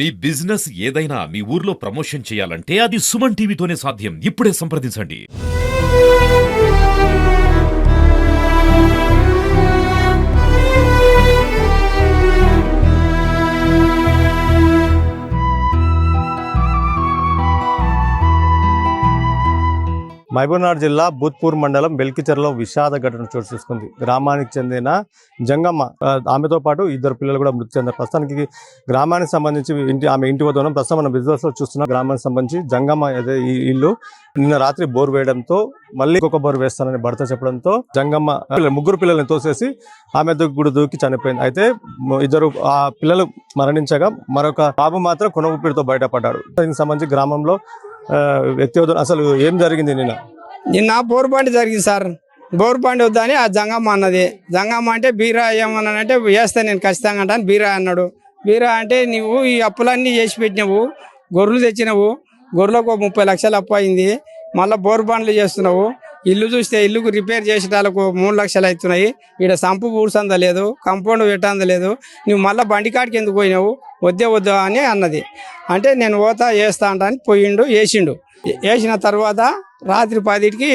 మీ business ఏదైనా మీ ఊర్లో promotion చేయాలంటే అది సుమన్ టీవీతోనే సాధ్యం. ఇప్పుడే సంప్రదించండి. మహబూబ్నగర్ జిల్లా బూత్పూర్ మండలం బెల్కిచెర్లో విషాద ఘటన చోటు చేసుకుంది. గ్రామానికి చెందిన జంగమ్మ, ఆమెతో పాటు ఇద్దరు పిల్లలు కూడా మృతి చెందారు. ప్రస్తుతానికి గ్రామానికి సంబంధించి ఆమె ఇంటి వద్ద ప్రస్తుతం మనం బిజినెస్ లో చూస్తున్న గ్రామానికి సంబంధించి జంగమ్మ ఈ ఇల్లు నిన్న రాత్రి బోర్ వేయడంతో మళ్ళీ ఇంకొక బోర్ వేస్తానని భర్త చెప్పడంతో జంగమ్మ ముగ్గురు పిల్లల్ని తోసేసి ఆమె కూడా దూకి చనిపోయింది. అయితే ఇద్దరు ఆ పిల్లలు మరణించగా మరొక బాబు మాత్రం కొనగుపిడితో బయటపడ్డాడు. దీనికి సంబంధించి గ్రామంలో వ్యక్తిగత అసలు ఏం జరిగింది? నిన్న బోర్ బండి జరిగింది సార్. బోర్ బండి వద్దని ఆ జంగమ్మ అన్నది. జంగమ్మ అంటే బీరా ఏమన్నానంటే వేస్తాను నేను ఖచ్చితంగా అంటాను. బీరా అన్నాడు. బీరా అంటే నువ్వు ఈ అప్పులన్నీ చేసి పెట్టినావు, గొర్రెలు తెచ్చినావు, గొర్రెలకు 30 లక్షలు అప్పు అయింది, మళ్ళీ బోర్ బండ్లు చేస్తున్నావు, ఇల్లు చూస్తే ఇల్లుకు రిపేర్ చేసేటాలకు 3 లక్షలు అవుతున్నాయి, ఇక్కడ సంపు పూడ్సంద లేదు, కంపౌండ్ పెట్టంద లేదు, నువ్వు మళ్ళీ బండి కాడికి ఎందుకు పోయినావు, వద్దు అని అన్నది. అంటే నేను పోతా వేస్తా అంటాను. పోయిండు, వేసిండు. వేసిన తర్వాత రాత్రి 10కి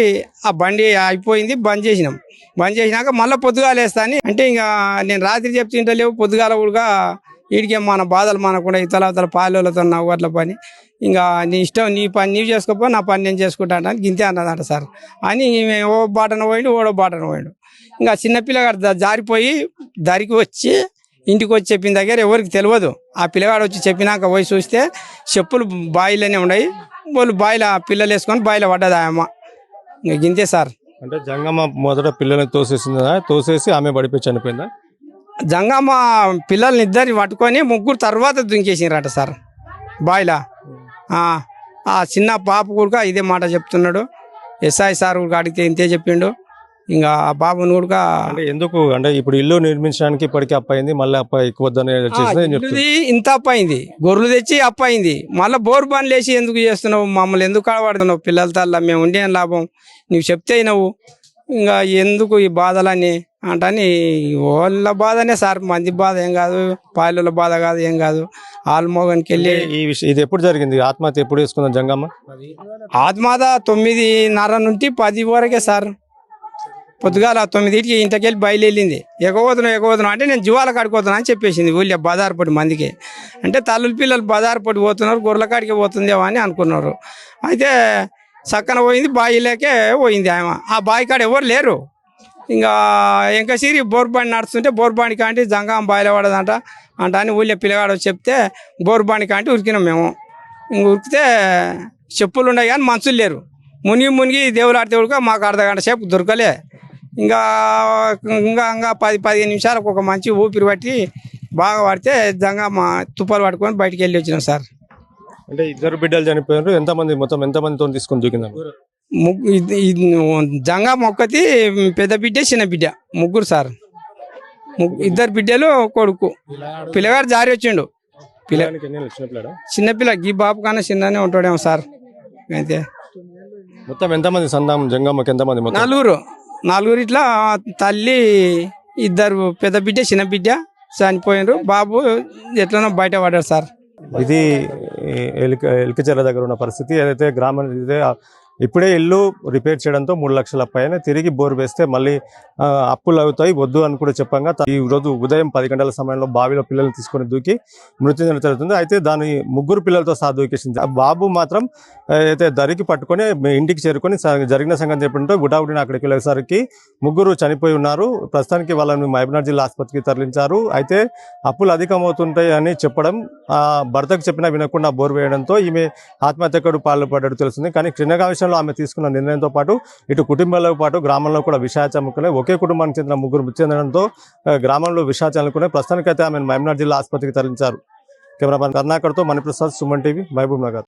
ఆ బండి అయిపోయింది, బంద్ చేసినాం. బంద్ చేసినాక మళ్ళీ పొద్దుగాల వేస్తా అని అంటే ఇంకా నేను రాత్రి చెప్తుంటే లేవు, పొద్దుగాల కూడా వీడికి మన బాధలు మనకుండా ఇతల పాలతో నవ్వు అట్ల పని, ఇంకా నీ ఇష్టం, నీ పని నీవు చేసుకోపో, నా పని నేను చేసుకుంటా అని గింతే అన్నదంట సార్. అని ఓ బాటన పోయిండు, ఓడో బాటన పోయిండు. ఇంకా చిన్నపిల్లగాడు జారిపోయి దరికి వచ్చి ఇంటికి వచ్చి చెప్పిన దగ్గర ఎవరికి తెలియదు. ఆ పిల్లగాడు వచ్చి చెప్పినాక పోయి చూస్తే చెప్పులు బాయిలోనే ఉన్నాయి. వాళ్ళు బాయిల పిల్లలు వేసుకొని బాయిల పడ్డది ఆయమ్మ. ఇంకా గింతే సార్. అంటే జంగమ్మ మొదట పిల్లల్ని తోసేసిందా, తోసేసి ఆమె పడిపోయి చనిపోయిందా? జంగమ్మ పిల్లల్ని ఇద్దరిని పట్టుకొని ముగ్గురు తర్వాత దుంకేసిరట సార్ బాయిలా. ఆ చిన్న పాప కూడా ఇదే మాట చెప్తున్నాడు. ఎస్ఐ సార్ కూడా అడిగితే ఇంతే చెప్పిండు. ఇంకా ఆ బాబుని కూడా అంటే ఎందుకు అంటే ఇప్పుడు ఇల్లు నిర్మించడానికి ఇప్పటికీ అప్పయింది, మళ్ళీ అప్ప ఎక్కువ ఇంత అప్పయింది, గొర్రెలు తెచ్చి అప్పయింది, మళ్ళీ బోర్ బండ్లు వేసి ఎందుకు చేస్తున్నావు, మమ్మల్ని ఎందుకు కాడబడుతున్నావు, పిల్లల తల్ల మేము ఉండే లాభం, నువ్వు చెప్తే అయినావు, ఇంకా ఎందుకు ఈ బాధలని అంటని. వాళ్ళ బాధనే సార్, మంది బాధ ఏం కాదు, పాయల బాధ కాదు, ఏం కాదు. ఆల్మోగన్కి వెళ్ళి ఇది ఎప్పుడు జరిగింది? ఆత్మహత్య ఎప్పుడు చేసుకుందాం జంగమ్మ? ఆత్మహత్య 9:30 నుండి 10 వరకే సార్. పొద్దుగాల 9కి ఇంటికెళ్ళి బయలుదేరింది. ఎగవదును అంటే నేను జీవాల కాడిపోతున్నా అని చెప్పేసింది. ఊళ్ళో బజారుపడి మందికి. అంటే తల్లుల పిల్లలు బజారుపడి పోతున్నారు, గొర్రెల కాడికి పోతుందేమో అని అనుకున్నారు. అయితే చక్కన పోయింది, బాయిలోకే పోయింది ఆమె. ఆ బావి కాడ ఎవరు లేరు. ఇంకా సిరి బోర్ బండి నడుస్తుంటే బోర్ బండి కాంటి జంగమ్మ బాయిలో పడదంట అని ఊళ్ళో పిల్లగాడు చెప్తే బోర్ బండి కాంటి ఉరికినాం మేము. ఇంక ఉరికితే చెప్పులు ఉన్నాయి కానీ మనుషులు లేరు. మునిగి దేవులాడితే కూడా మాకు అర్ధగంట సేపు దొరకలే. ఇంకా 10-15 నిమిషాలకు ఒక మంచి ఊపిరి పట్టి బాగా పడితే జంగమ్మ తుప్పలు పట్టుకొని బయటికి వెళ్ళి వచ్చినాం సార్. అంటే ఇద్దరు బిడ్డలు చనిపోయారు. మొత్తం ఎంతమందితో తీసుకొని దూకిందాం? జంగమ్మ ఒక్కటి, పెద్ద బిడ్డ, చిన్న బిడ్డ, ముగ్గురు సార్. ఇద్దరు బిడ్డలు, కొడుకు. పిల్లగాడు జారి వచ్చిండు. చిన్నపిల్ల ఈ బాబు కన్నా చిన్ననే ఉంటాడేమో సార్. అయితే మొత్తం ఎంతమంది సంతానం జంగమ్మకి? ఎంతమంది? నలుగురు ఇట్లా తల్లి, ఇద్దరు పెద్ద బిడ్డ, చిన్న బిడ్డ చనిపోయినారు. బాబు ఎట్లనో బయట పడ్డారు సార్. ఇది ఎల్కిచెర్ల దగ్గర ఉన్న పరిస్థితి. ఏదైతే గ్రామం ఇదే ఇప్పుడే ఇల్లు రిపేర్ చేయడంతో 3 లక్షల పైన తిరిగి బోర్ వేస్తే మళ్ళీ అప్పులు అవుతాయి, వద్దు అని కూడా చెప్పంగా ఈ రోజు ఉదయం 10 గంటల సమయంలో బావిలో పిల్లల్ని తీసుకొని దూకి మృతి చెందడం జరుగుతుంది. అయితే దాని ముగ్గురు పిల్లలతో సహా దూకేసింది. ఆ బాబు మాత్రం అయితే దరికి పట్టుకొని ఇంటికి చేరుకొని జరిగిన సంగతి చెప్పడంతో గుడాగుడిని అక్కడికి వెళ్ళేసరికి ముగ్గురు చనిపోయి ఉన్నారు. ప్రస్తుతానికి వాళ్ళని మహబూబ్నగర్ జిల్లా ఆసుపత్రికి తరలించారు. అయితే అప్పులు అధికమవుతుంటాయి అని చెప్పడం, భర్తకు చెప్పినా వినకుండా బోర్ వేయడంతో ఈమె ఆత్మహత్యకు పాల్పడ్డట్టు తెలుస్తుంది. కానీ చిన్నగా విషయంలో ఆమె తీసుకున్న నిర్ణయంతో పాటు ఇటు కుటుంబాలతో పాటు గ్రామంలో కూడా విషాదముకునే ఒకే కుటుంబానికి చెందిన ముగ్గురు మృతి చెందడంతో గ్రామంలో విషాదముకునే ప్రస్తుతానికైతే ఆమెను మహబూబ్నగర్ జిల్లా ఆసుపత్రికి తరలించారు. కెమెరామెన్ కర్ణాకర్తో మణిప్రసాద్, సుమన్ టీవీ, మహబూబ్నగర్.